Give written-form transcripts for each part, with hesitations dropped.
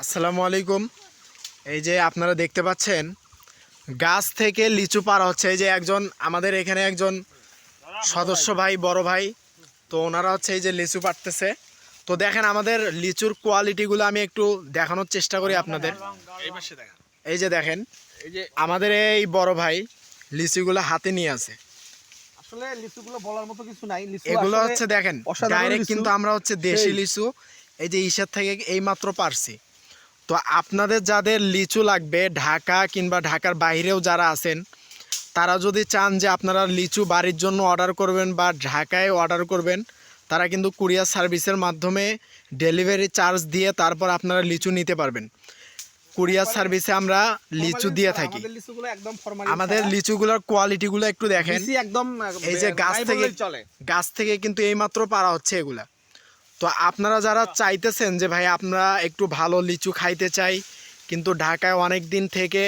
আসসালামু আলাইকুম। এই যে আপনারা দেখতে পাচ্ছেন গাছ থেকে লিচু পাড়া হচ্ছে। এই যে একজন আমাদের এখানে একজন সদস্য ভাই, বড় ভাই, তো ওনারা হচ্ছে এই যে লিচু পাড়তেছে। তো দেখেন আমাদের লিচুর কোয়ালিটিগুলো আমি একটু দেখানোর চেষ্টা করি আপনাদের। এই যে দেখেন, এই যে আমাদের এই বড় ভাই লিচুগুলো হাতে নিয়ে আছে। আসলে লিচুগুলো বলার মতো কিছু নাই। লিচু এগুলো আসলে হচ্ছে দেখেন অসাধারণ ডাইরেক্ট, লিচু। কিন্তু আমরা হচ্ছে দেশি লিচু এই যে ইসের থেকে এইমাত্র পারছি। তো আপনাদের যাদের লিচু লাগবে ঢাকা কিংবা ঢাকার বাইরেও যারা আছেন, তারা যদি চান যে আপনারা লিচু বাড়ির জন্য অর্ডার করবেন বা ঢাকায় অর্ডার করবেন, তারা কিন্তু কুরিয়ার সার্ভিসের মাধ্যমে ডেলিভারি চার্জ দিয়ে তারপর আপনারা লিচু নিতে পারবেন। কুরিয়ার সার্ভিসে আমরা লিচু দিয়ে থাকি। আমাদের লিচুগুলো একদম ফরমালিন আমাদের লিচুগুলোর কোয়ালিটিগুলো একটু দেখেন। বেশি একদম এই যে চলে। গাছ থেকে কিন্তু এইমাত্র পারা হচ্ছে এগুলা। তো আপনারা যারা চাইতেছেন যে ভাই আমরা একটু ভালো লিচু খাইতে চাই, কিন্তু ঢাকায় অনেক দিন থেকে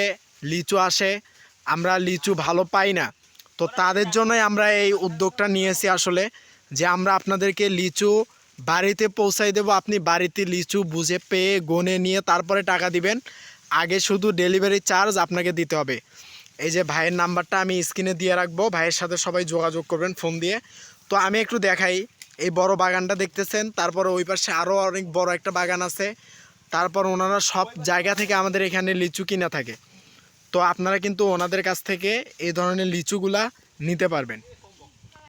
লিচু আসে, আমরা লিচু ভালো পাই না, তো তাদের জন্যই আমরা এই উদ্যোগটা নিয়েছি আসলে, যে আমরা আপনাদেরকে লিচু বাড়িতে পৌঁছাই দেব। আপনি বাড়িতে লিচু বুঝে পেয়ে গনে নিয়ে তারপরে টাকা দিবেন। আগে শুধু ডেলিভারি চার্জ আপনাকে দিতে হবে। এই যে ভাইয়ের নাম্বারটা আমি স্ক্রিনে দিয়ে রাখবো, ভাইয়ের সাথে সবাই যোগাযোগ করবেন ফোন দিয়ে। তো আমি একটু দেখাই, এই বড় বাগানটা দেখতেছেন, তারপর ওই পাশে আরও অনেক বড় একটা বাগান আছে। তারপর ওনারা সব জায়গা থেকে আমাদের এখানে লিচু কিনা থাকে। তো আপনারা কিন্তু ওনাদের কাছ থেকে এই ধরনের লিচুগুলা নিতে পারবেন।